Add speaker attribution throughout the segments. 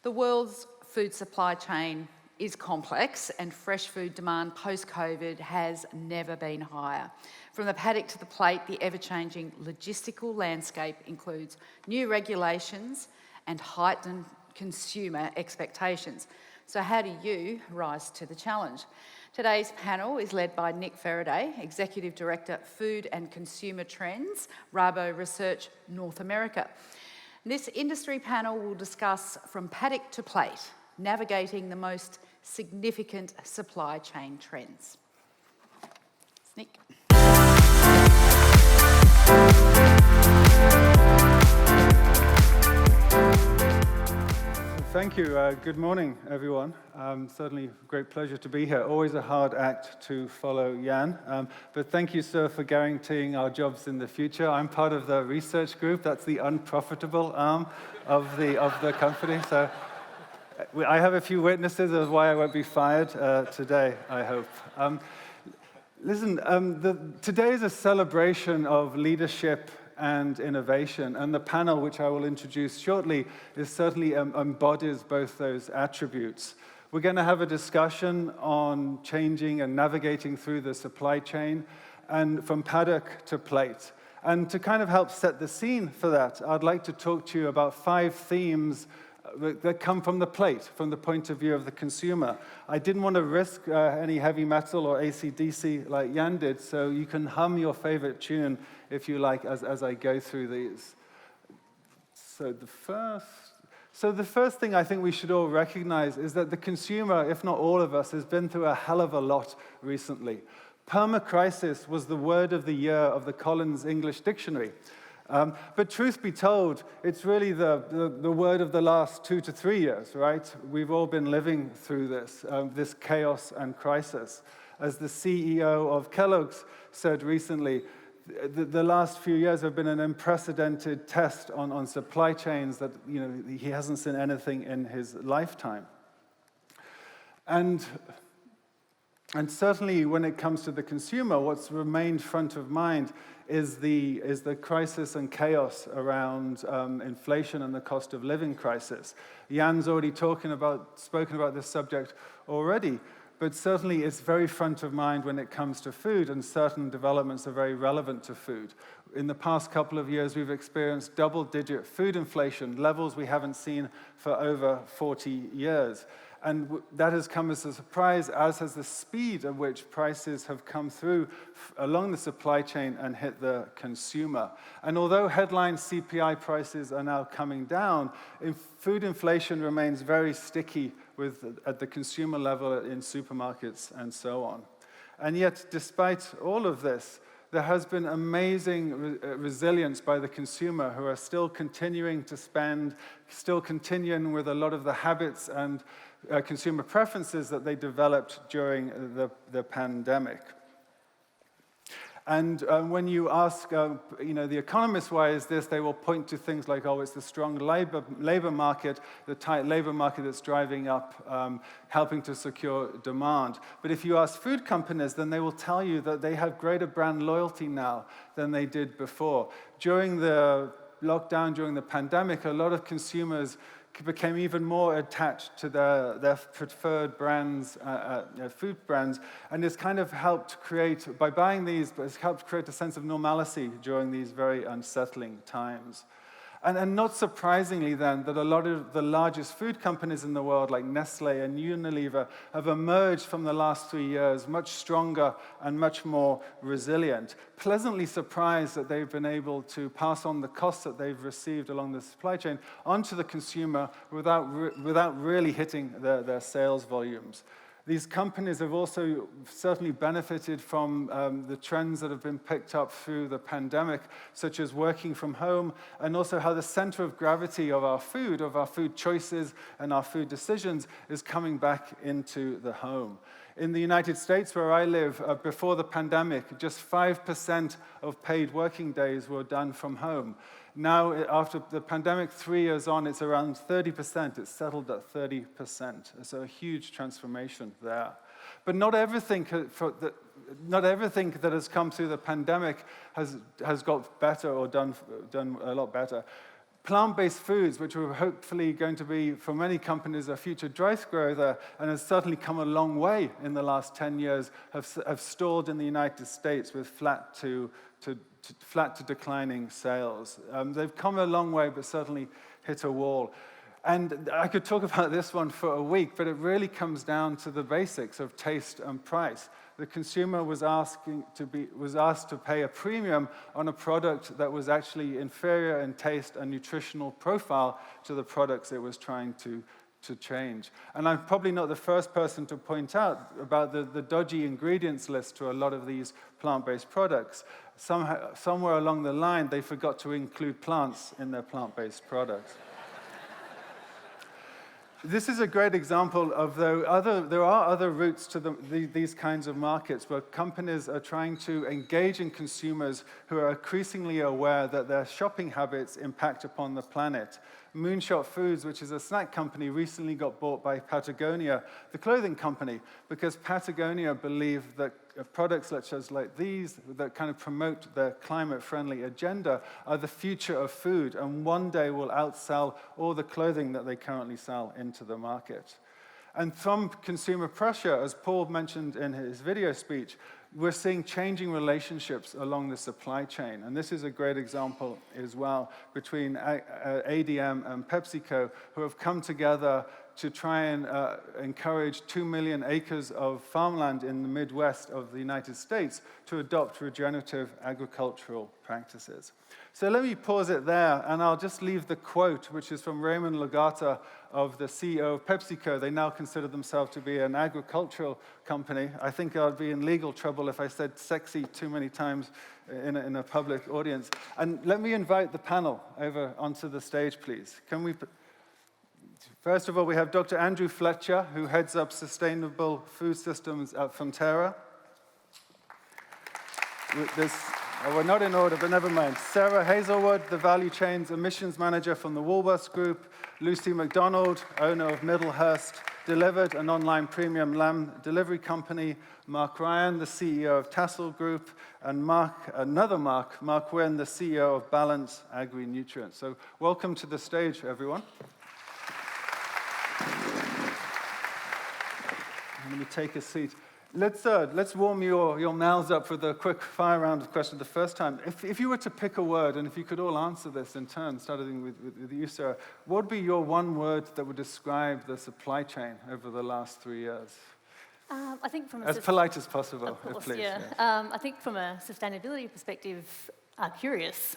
Speaker 1: The world's food supply chain is complex, and fresh food demand post-COVID has never been higher. From the paddock to the plate, the ever-changing logistical landscape includes new regulations and heightened consumer expectations. So how do you rise to the challenge? Today's panel is led by Nick Fereday, Executive Director, Food and Consumer Trends, RaboResearch North America. This industry panel will discuss from paddock to plate, navigating the most significant supply chain trends. Nick.
Speaker 2: Thank you. Good morning, everyone. Certainly a great pleasure to be here. Always a hard act to follow Jan. But thank you, sir, for guaranteeing our jobs in the future. I'm part of the research group. That's the unprofitable arm of the company. So I have a few witnesses of why I won't be fired today, I hope. Today is a celebration of leadership and innovation, and the panel, which I will introduce shortly, is certainly embodies both those attributes. We're going to have a discussion on changing and navigating through the supply chain, and from paddock to plate. And to kind of help set the scene for that, I'd like to talk to you about 5 themes that come from the plate, from the point of view of the consumer. I didn't want to risk any heavy metal or AC/DC like Jan did, so you can hum your favorite tune, if you like, as I go through these. So the first thing I think we should all recognize is that the consumer, if not all of us, has been through a hell of a lot recently. Permacrisis was the word of the year of the Collins English Dictionary. But truth be told, it's really the word of the last 2 to 3 years, right? We've all been living through this chaos and crisis. As the CEO of Kellogg's said recently, the last few years have been an unprecedented test on supply chains that he hasn't seen anything in his lifetime. And certainly when it comes to the consumer, what's remained front of mind is the crisis and chaos around inflation and the cost of living crisis. Jan's already spoken about this subject already, but certainly it's very front of mind when it comes to food, and certain developments are very relevant to food. In the past couple of years, we've experienced double-digit food inflation, levels we haven't seen for over 40 years. And that has come as a surprise, as has the speed at which prices have come through along the supply chain and hit the consumer. And although headline CPI prices are now coming down, food inflation remains very sticky at the consumer level in supermarkets and so on. And yet, despite all of this, there has been amazing resilience by the consumer, who are still continuing to spend, still continuing with a lot of the habits and consumer preferences that they developed during the pandemic. And when you ask, the economists, why is this, they will point to things like, it's the strong labor market, the tight labor market that's driving up, helping to secure demand. But if you ask food companies, then they will tell you that they have greater brand loyalty now than they did before. During the lockdown, during the pandemic, a lot of consumers became even more attached to their preferred brands, food brands, and it's kind of helped create, by buying these, it's helped create a sense of normalcy during these very unsettling times. And not surprisingly then, that a lot of the largest food companies in the world, like Nestle and Unilever, have emerged from the last 3 years much stronger and much more resilient. Pleasantly surprised that they've been able to pass on the costs that they've received along the supply chain onto the consumer without really hitting their sales volumes. These companies have also certainly benefited from the trends that have been picked up through the pandemic, such as working from home, and also how the center of gravity of our food choices and our food decisions is coming back into the home. In the United States, where I live, before the pandemic, just 5% of paid working days were done from home. Now, after the pandemic, 3 years on, it's around 30%. It's settled at 30%. So a huge transformation there. But not everything that has come through the pandemic has got better or done a lot better. Plant-based foods, which are hopefully going to be, for many companies, a future growth grower, and has certainly come a long way in the last 10 years, have stalled in the United States with flat to declining sales. They've come a long way, but certainly hit a wall. And I could talk about this one for a week, but it really comes down to the basics of taste and price. The consumer was asked to pay a premium on a product that was actually inferior in taste and nutritional profile to the products it was trying to change. And I'm probably not the first person to point out about the dodgy ingredients list to a lot of these plant-based products. Somewhere along the line, they forgot to include plants in their plant-based products. This is a great example of there are other routes to these kinds of markets where companies are trying to engage in consumers who are increasingly aware that their shopping habits impact upon the planet. Moonshot Foods, which is a snack company, recently got bought by Patagonia, the clothing company, because Patagonia believed that products such as like these that kind of promote the climate-friendly agenda are the future of food and one day will outsell all the clothing that they currently sell into the market. And from consumer pressure, as Paul mentioned in his video speech, we're seeing changing relationships along the supply chain. And this is a great example as well between ADM and PepsiCo, who have come together to try and encourage 2 million acres of farmland in the Midwest of the United States to adopt regenerative agricultural practices. So let me pause it there, and I'll just leave the quote, which is from Raymond Lagata, of the CEO of PepsiCo. They now consider themselves to be an agricultural company. I think I'd be in legal trouble if I said sexy too many times in a public audience. And let me invite the panel over onto the stage, please. First of all, we have Dr. Andrew Fletcher, who heads up Sustainable Food Systems at Fonterra. We're not in order, but never mind. Sarah Hazelwood, the Value Chains Emissions Manager from the Woolworths Group. Lucy McDonald, owner of Middlehurst Delivered, an online premium lamb delivery company. Mark Ryan, the CEO of Tassel Group. And Mark Wynn, the CEO of Balance Agri-Nutrients. So welcome to the stage, everyone. Let me take a seat. Let's warm your mouths up for the quick fire round of questions the first time. If you were to pick a word, and if you could all answer this in turn, starting with you, Sarah, what would be your one word that would describe the supply chain over the last 3 years?
Speaker 3: I think from
Speaker 2: as polite as possible,
Speaker 3: of course,
Speaker 2: please.
Speaker 3: Yeah. I think from a sustainability perspective, a curious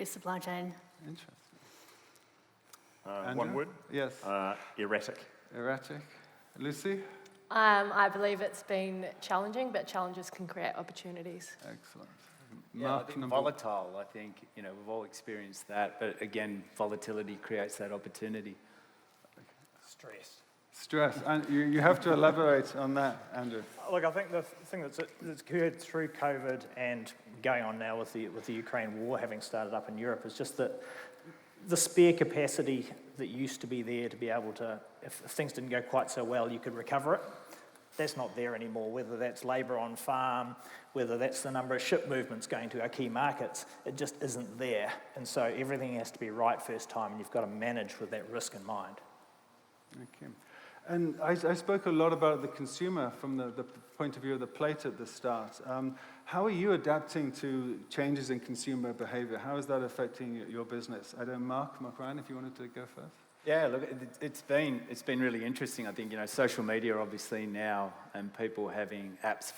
Speaker 3: supply chain.
Speaker 2: Interesting.
Speaker 4: One word?
Speaker 2: Yes.
Speaker 4: Erratic.
Speaker 2: Erratic. Lucy?
Speaker 5: I believe it's been challenging, but challenges can create opportunities.
Speaker 2: Excellent.
Speaker 6: Yeah, I think volatile, I think, we've all experienced that, but again, volatility creates that opportunity.
Speaker 2: Stress. And you have to elaborate on that, Andrew.
Speaker 4: Look, I think the thing that's occurred through COVID and going on now with the Ukraine war having started up in Europe is just that the spare capacity that used to be there to be able to, if things didn't go quite so well, you could recover it. That's not there anymore, whether that's labour on farm, whether that's the number of ship movements going to our key markets, it just isn't there. And so everything has to be right first time, and you've got to manage with that risk in mind.
Speaker 2: Okay. And I spoke a lot about the consumer from the point of view of the plate at the start. How are you adapting to changes in consumer behavior? How is that affecting your business? I don't know, Mark Ryan, if you wanted to go first.
Speaker 6: Yeah, look, it's been really interesting. I think, social media obviously now, and people having apps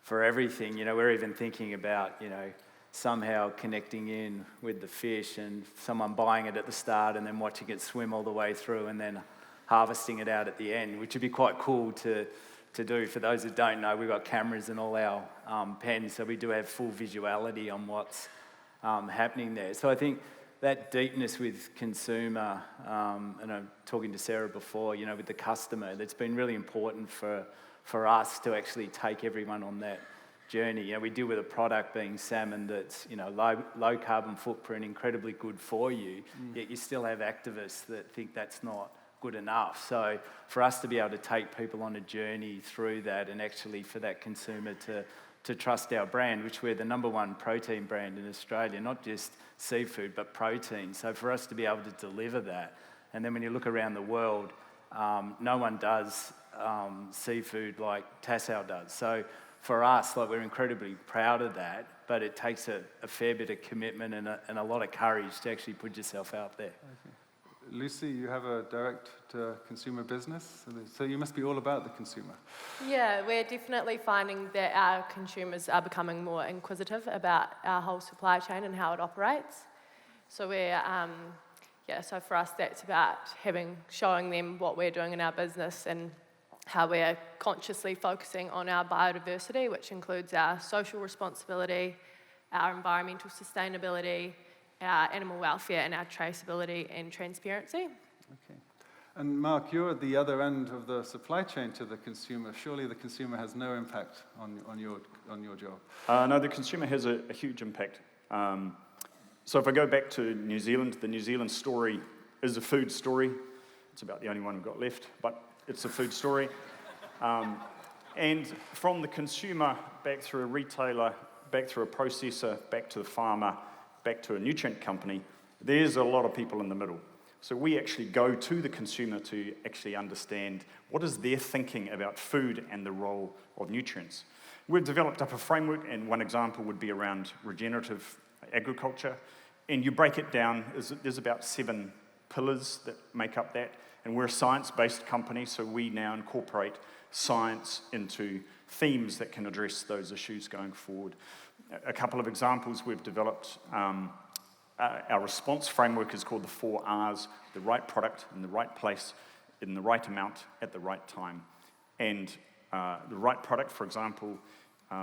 Speaker 6: for everything. We're even thinking about, somehow connecting in with the fish and someone buying it at the start and then watching it swim all the way through and then harvesting it out at the end, which would be quite cool to do. For those that don't know, we've got cameras in all our pens, so we do have full visuality on what's happening there. So I think that deepness with consumer, and I'm talking to Sarah before, with the customer, that's been really important for us to actually take everyone on that journey. We deal with a product being salmon that's, low carbon footprint, incredibly good for you, yet you still have activists that think that's not good enough. So for us to be able to take people on a journey through that and actually for that consumer to trust our brand, which we're the #1 protein brand in Australia, not just seafood, but protein. So for us to be able to deliver that, and then when you look around the world, no one does seafood like Tassal does. So for us, like, we're incredibly proud of that, but it takes a fair bit of commitment and a lot of courage to actually put yourself out there.
Speaker 2: Okay. Lucy, you have a direct-to-consumer business, so you must be all about the consumer.
Speaker 5: Yeah, we're definitely finding that our consumers are becoming more inquisitive about our whole supply chain and how it operates. So so for us, that's about showing them what we're doing in our business and how we're consciously focusing on our biodiversity, which includes our social responsibility, our environmental sustainability, our animal welfare, and our traceability and transparency.
Speaker 2: Okay. And Mark, you're at the other end of the supply chain to the consumer. Surely the consumer has no impact on your job.
Speaker 7: No, the consumer has a huge impact. So if I go back to New Zealand, the New Zealand story is a food story. It's about the only one we've got left, but it's a food story. And from the consumer, back through a retailer, back through a processor, back to the farmer, back to a nutrient company, there's a lot of people in the middle. So we actually go to the consumer to actually understand what is their thinking about food and the role of nutrients. We've developed up a framework, and one example would be around regenerative agriculture. And you break it down, there's about 7 pillars that make up that. And we're a science-based company, so we now incorporate science into themes that can address those issues going forward. A couple of examples we've developed. Our response framework is called the 4 R's: the right product in the right place, in the right amount, at the right time. And the right product, for example,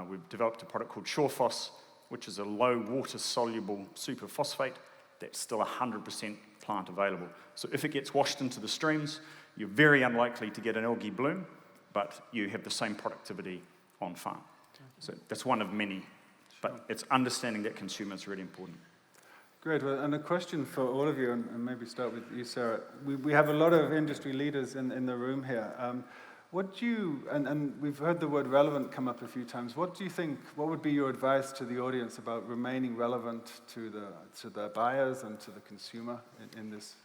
Speaker 7: we've developed a product called SurePhos, which is a low water-soluble superphosphate that's still 100% plant available. So if it gets washed into the streams, you're very unlikely to get an algae bloom, but you have the same productivity on farm. So that's one of many, but it's understanding that consumer is really important.
Speaker 2: Great. Well, and a question for all of you, and maybe start with you, Sarah. We have a lot of industry leaders in the room here. And we've heard the word relevant come up a few times. What do you think, what would be your advice to the audience about remaining relevant to the buyers and to the consumer in this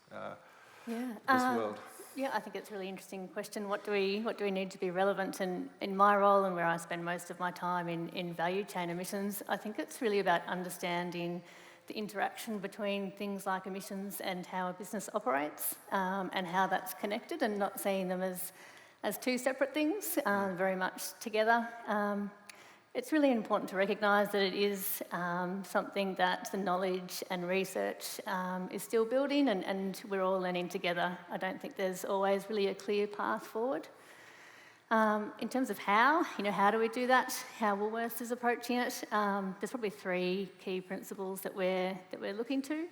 Speaker 2: world?
Speaker 3: Yeah, I think it's a really interesting question. What do we need to be relevant? And in my role, and where I spend most of my time in value chain emissions, I think it's really about understanding the interaction between things like emissions and how a business operates, and how that's connected, and not seeing them as 2 separate things, very much together. It's really important to recognise that it is something that the knowledge and research is still building, and we're all learning together. I don't think there's always really a clear path forward. In terms of how do we do that, how Woolworths is approaching it, there's probably 3 key principles that we're looking to.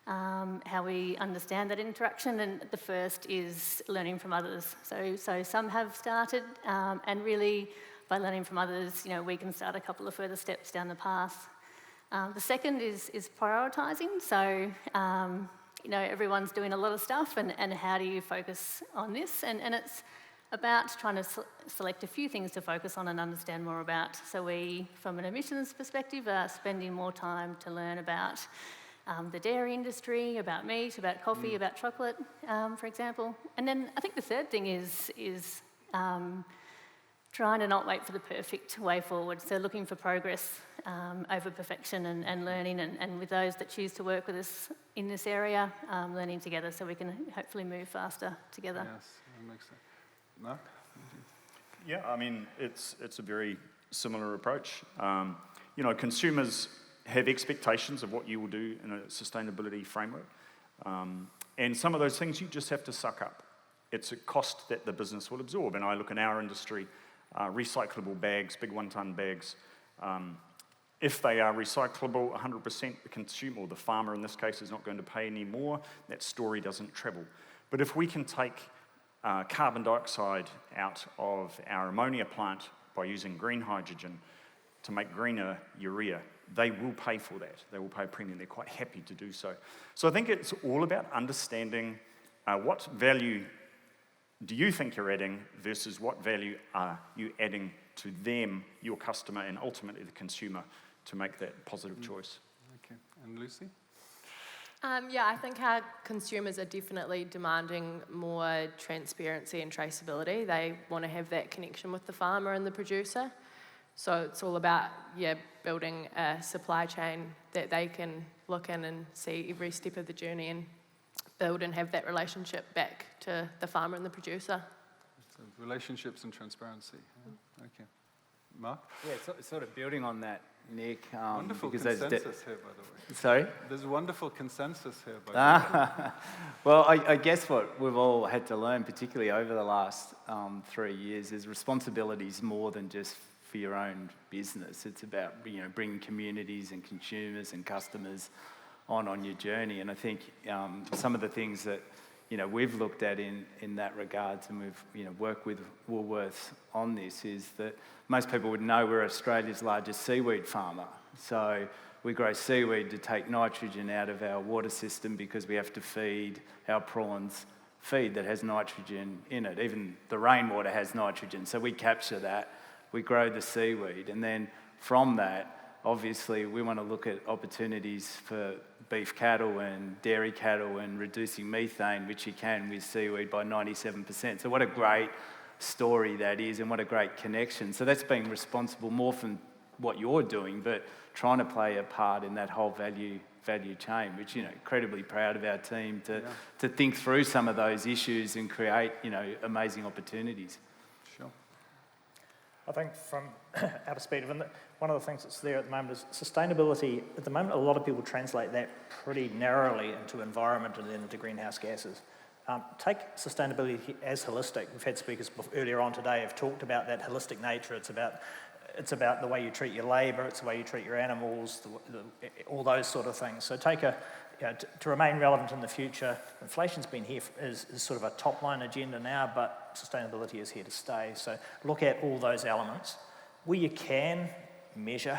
Speaker 3: How we understand that interaction, and the first is learning from others. So some have started, and really by learning from others, we can start a couple of further steps down the path. The second is prioritising. So everyone's doing a lot of stuff, and how do you focus on this? And it's about trying to select a few things to focus on and understand more about. So we, from an emissions perspective, are spending more time to learn about the dairy industry, about meat, about coffee, about chocolate, for example. And then I think the third thing is trying to not wait for the perfect way forward. So looking for progress over perfection, and learning, and with those that choose to work with us in this area, learning together so we can hopefully move faster together.
Speaker 2: Yes, that makes sense. Mark?
Speaker 7: Yeah, I mean, it's a very similar approach. Consumers have expectations of what you will do in a sustainability framework. And some of those things you just have to suck up. It's a cost that the business will absorb. And I look in our industry, recyclable bags, big 1-ton bags, if they are recyclable 100%, the consumer, or the farmer in this case, is not going to pay any more. That story doesn't travel. But if we can take carbon dioxide out of our ammonia plant by using green hydrogen to make greener urea, they will pay for that. They will pay a premium. They're quite happy to do so. So I think it's all about understanding what value do you think you're adding versus what value are you adding to them, your customer, and ultimately the consumer to make that positive choice.
Speaker 2: Okay, and Lucy?
Speaker 5: Yeah, I think our consumers are definitely demanding more transparency and traceability. They want to have that connection with the farmer and the producer. So it's all about, building a supply chain that they can look in and see every step of the journey and build and have that relationship back to the farmer and the producer.
Speaker 2: So relationships and transparency. Yeah. Okay. Mark?
Speaker 6: Yeah, it's sort of building on that, Nick.
Speaker 2: Wonderful
Speaker 6: because
Speaker 2: consensus here, by the way.
Speaker 6: Sorry?
Speaker 2: There's wonderful consensus here, by the way.
Speaker 6: Well, I guess what we've all had to learn, particularly over the last 3 years, is responsibility is more than just for your own business. It's about bringing communities and consumers and customers on your journey. And I think some of the things that we've looked at in that regard, and we've worked with Woolworths on this, is that most people would know we're Australia's largest seaweed farmer. So we grow seaweed to take nitrogen out of our water system because we have to feed our prawns feed that has nitrogen in it. Even the rainwater has nitrogen, so we capture that. We grow the seaweed, and then from that, obviously, we want to look at opportunities for beef cattle and dairy cattle and reducing methane, which you can with seaweed by 97%. So what a great story that is, and what a great connection. So that's being responsible more from what you're doing, but trying to play a part in that whole value chain, which, incredibly proud of our team to think through some of those issues and create, amazing opportunities.
Speaker 2: Sure.
Speaker 4: I think from our perspective, and one of the things that's there at the moment is sustainability. At the moment, a lot of people translate that pretty narrowly into environment and then into greenhouse gases. Take sustainability as holistic. We've had speakers earlier on today have talked about that holistic nature. It's about the way you treat your labour, it's the way you treat your animals, all those sort of things. So take to remain relevant in the future, inflation's been here, is sort of a top-line agenda now, but sustainability is here to stay. So look at all those elements. Where you can, measure,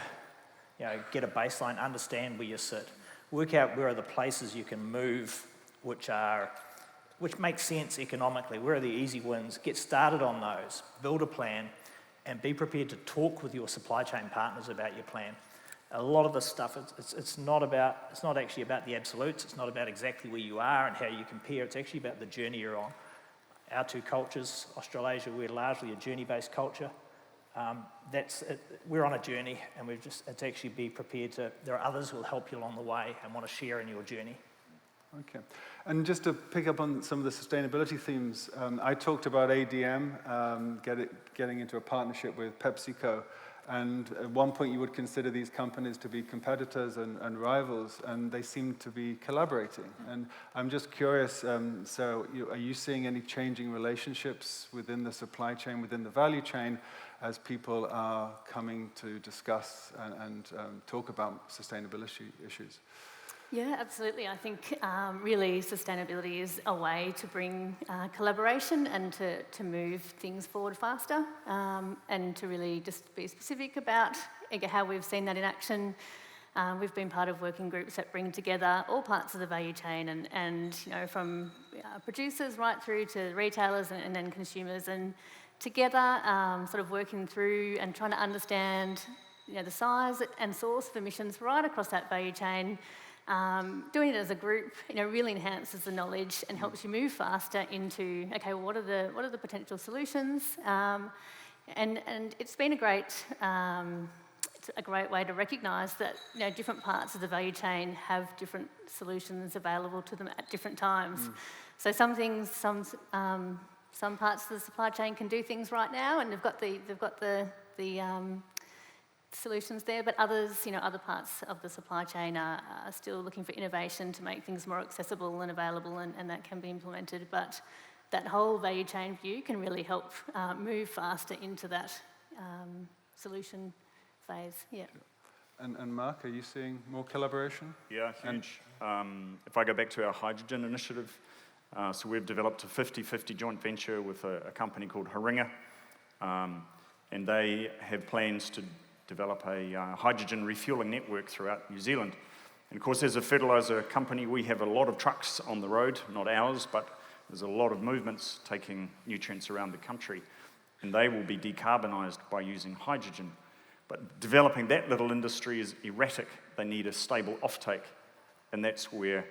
Speaker 4: get a baseline, understand where you sit. Work out where are the places you can move which make sense economically. Where are the easy wins? Get started on those. Build a plan and be prepared to talk with your supply chain partners about your plan. A lot of this stuff, it's not actually about the absolutes. It's not about exactly where you are and how you compare. It's actually about the journey you're on. Our two cultures, Australasia, we're largely a journey-based culture. We're on a journey, and it's actually be prepared to. There are others who will help you along the way and want to share in your journey.
Speaker 2: Okay. And just to pick up on some of the sustainability themes, I talked about ADM getting into a partnership with PepsiCo. And at one point you would consider these companies to be competitors and rivals, and they seem to be collaborating. And I'm just curious, so are you seeing any changing relationships within the supply chain, within the value chain, as people are coming to discuss and talk about sustainability issues?
Speaker 3: Yeah, absolutely. I think really sustainability is a way to bring collaboration and to move things forward faster, and to really just be specific about how we've seen that in action. We've been part of working groups that bring together all parts of the value chain and from producers right through to retailers and then consumers, and together sort of working through and trying to understand the size and source of emissions right across that value chain. Doing it as a group, really enhances the knowledge and helps you move faster into, what are the potential solutions? And it's been a great way to recognise that different parts of the value chain have different solutions available to them at different times. So some parts of the supply chain can do things right now, and they've got the solutions there, but others, other parts of the supply chain are still looking for innovation to make things more accessible and available, and that can be implemented. But that whole value chain view can really help move faster into that solution phase. Yeah.
Speaker 2: And Mark, are you seeing more collaboration?
Speaker 7: Yeah, huge. If I go back to our hydrogen initiative, so we've developed a 50-50 joint venture with a company called Haringa, and they have plans to develop a hydrogen refuelling network throughout New Zealand. And of course, as a fertiliser company, we have a lot of trucks on the road, not ours, but there's a lot of movements taking nutrients around the country. and they will be decarbonised by using hydrogen. But developing that little industry is erratic. They need a stable offtake, and that's where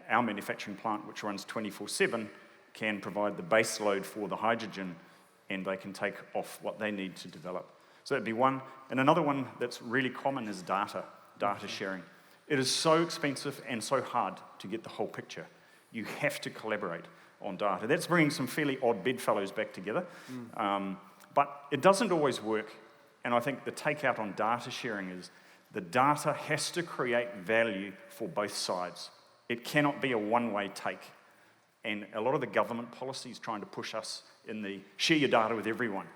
Speaker 7: our manufacturing plant, which runs 24/7, can provide the base load for the hydrogen, and they can take off what they need to develop. So that'd be one. And another one that's really common is data sharing. It is so expensive and so hard to get the whole picture. You have to collaborate on data. That's bringing some fairly odd bedfellows back together, but it doesn't always work. And I think the takeout on data sharing is the data has to create value for both sides. It cannot be a one-way take. And a lot of the government policy is trying to push us in the share your data with everyone.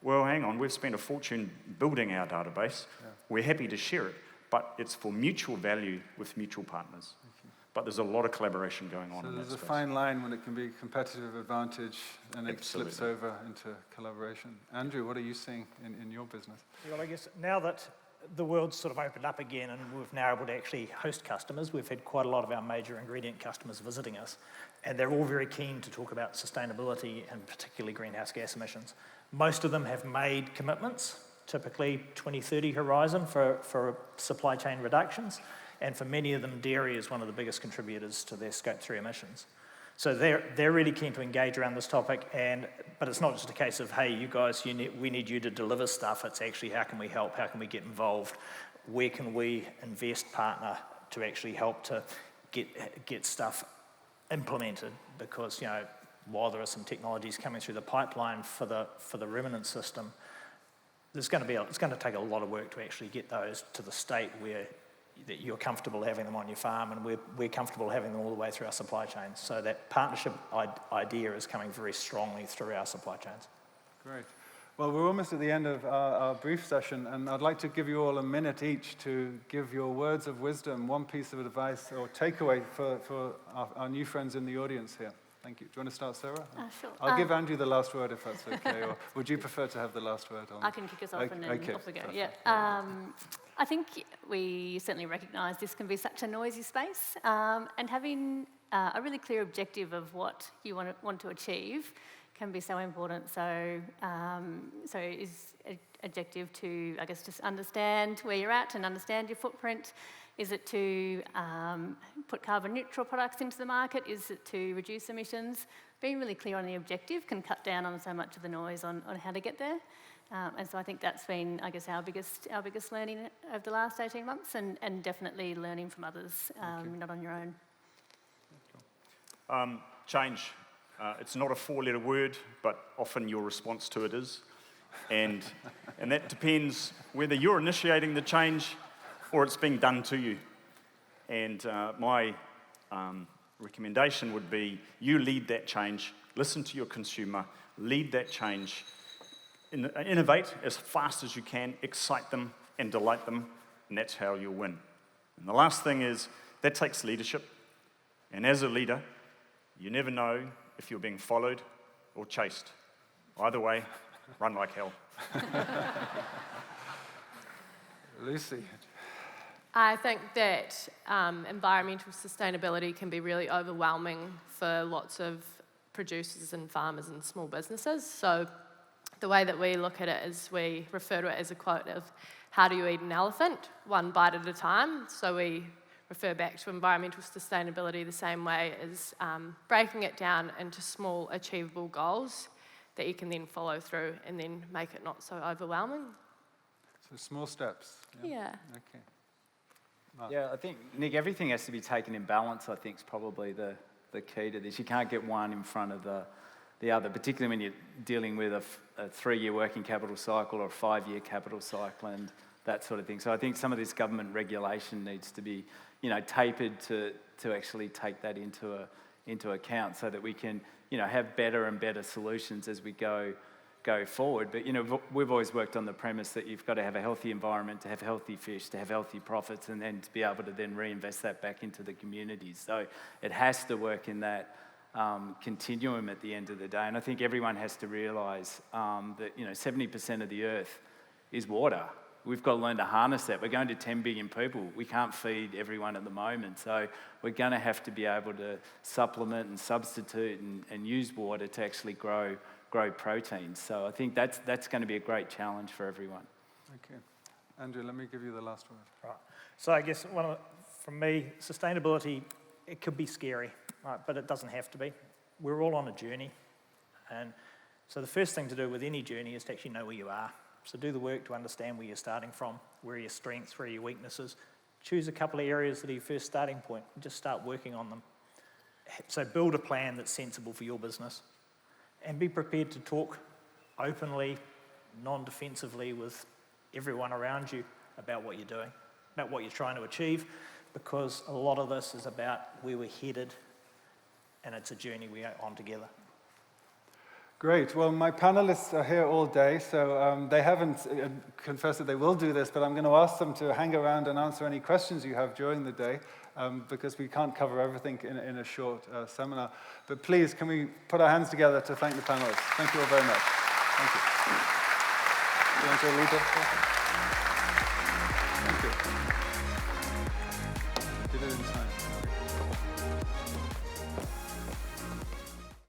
Speaker 7: Well, hang on, we've spent a fortune building our database. Yeah. We're happy to share it, but it's for mutual value with mutual partners. But there's a lot of collaboration going on in that space.
Speaker 2: So there's a fine line when it can be competitive advantage and it
Speaker 7: Absolutely.
Speaker 2: slips over into collaboration. Andrew, what are you seeing in your business?
Speaker 4: Well, I guess now that the world's sort of opened up again and we're now able to actually host customers, we've had quite a lot of our major ingredient customers visiting us, and they're all very keen to talk about sustainability and particularly greenhouse gas emissions. Most of them have made commitments, typically 2030 horizon for supply chain reductions. And for many of them, dairy is one of the biggest contributors to their Scope 3 emissions. So they're really keen to engage around this topic, but it's not just a case of, hey, you guys, we need you to deliver stuff. It's actually, how can we help? How can we get involved? Where can we invest, partner, to actually help to get stuff implemented? Because, while there are some technologies coming through the pipeline for the remnant system, it's going to take a lot of work to actually get those to the state where that you're comfortable having them on your farm, and we're comfortable having them all the way through our supply chains. So that partnership idea is coming very strongly through our supply chains.
Speaker 2: Great. Well, we're almost at the end of our brief session, and I'd like to give you all a minute each to give your words of wisdom, one piece of advice or takeaway for our new friends in the audience here. Thank you. Do you want to start, Sarah?
Speaker 3: Sure.
Speaker 2: I'll give Andrew the last word if that's okay, or would you prefer to have the last word on?
Speaker 3: I can kick us off and then off we go.
Speaker 2: Perfect.
Speaker 3: Yeah. I think we certainly recognise this can be such a noisy space, and having a really clear objective of what you want to achieve can be so important. So is objective to, I guess, just understand where you're at and understand your footprint? Is it to put carbon neutral products into the market? Is it to reduce emissions? Being really clear on the objective can cut down on so much of the noise on how to get there. And so I think that's been, I guess, our biggest learning over the last 18 months, and definitely learning from others, not on your own.
Speaker 7: Change. It's not a four-letter word, but often your response to it is. And that depends whether you're initiating the change or it's being done to you. And my recommendation would be you lead that change, listen to your consumer, lead that change, innovate as fast as you can, excite them and delight them, and that's how you'll win. And the last thing is, that takes leadership. And as a leader, you never know if you're being followed or chased. Either way, run like hell.
Speaker 2: Lucy.
Speaker 5: I think that environmental sustainability can be really overwhelming for lots of producers and farmers and small businesses. So the way that we look at it is we refer to it as a quote of, how do you eat an elephant? One bite at a time. So we refer back to environmental sustainability the same way as breaking it down into small achievable goals that you can then follow through and then make it not so overwhelming.
Speaker 2: So small steps.
Speaker 5: Yeah.
Speaker 2: Okay.
Speaker 6: Yeah, I think, Nick, everything has to be taken in balance, I think, is probably the key to this. You can't get one in front of the other, particularly when you're dealing with a 3-year working capital cycle or a 5-year capital cycle and that sort of thing. So I think some of this government regulation needs to be, tapered to actually take that into account so that we can, have better and better solutions as we go forward. But, we've always worked on the premise that you've got to have a healthy environment, to have healthy fish, to have healthy profits, and then to be able to then reinvest that back into the communities. So it has to work in that continuum at the end of the day. And I think everyone has to realise that, 70% of the earth is water. We've got to learn to harness that. We're going to 10 billion people. We can't feed everyone at the moment. So we're going to have to be able to supplement and substitute and use water to actually grow grow proteins. So I think that's going to be a great challenge for everyone.
Speaker 2: Okay. Andrew, let me give you the last word.
Speaker 4: Right. So I guess from me, sustainability, it could be scary, right? But it doesn't have to be. We're all on a journey. And so the first thing to do with any journey is to actually know where you are. So do the work to understand where you're starting from, where are your strengths, where are your weaknesses. Choose a couple of areas that are your first starting point and just start working on them. So build a plan that's sensible for your business and be prepared to talk openly, non-defensively with everyone around you about what you're doing, about what you're trying to achieve, because a lot of this is about where we're headed and it's a journey we are on together.
Speaker 2: Great. Well, my panelists are here all day, so they haven't confessed that they will do this, but I'm going to ask them to hang around and answer any questions you have during the day, because we can't cover everything in a short seminar. But please, can we put our hands together to thank the panelists? Thank you all very much. Thank you. Do you want to lead us?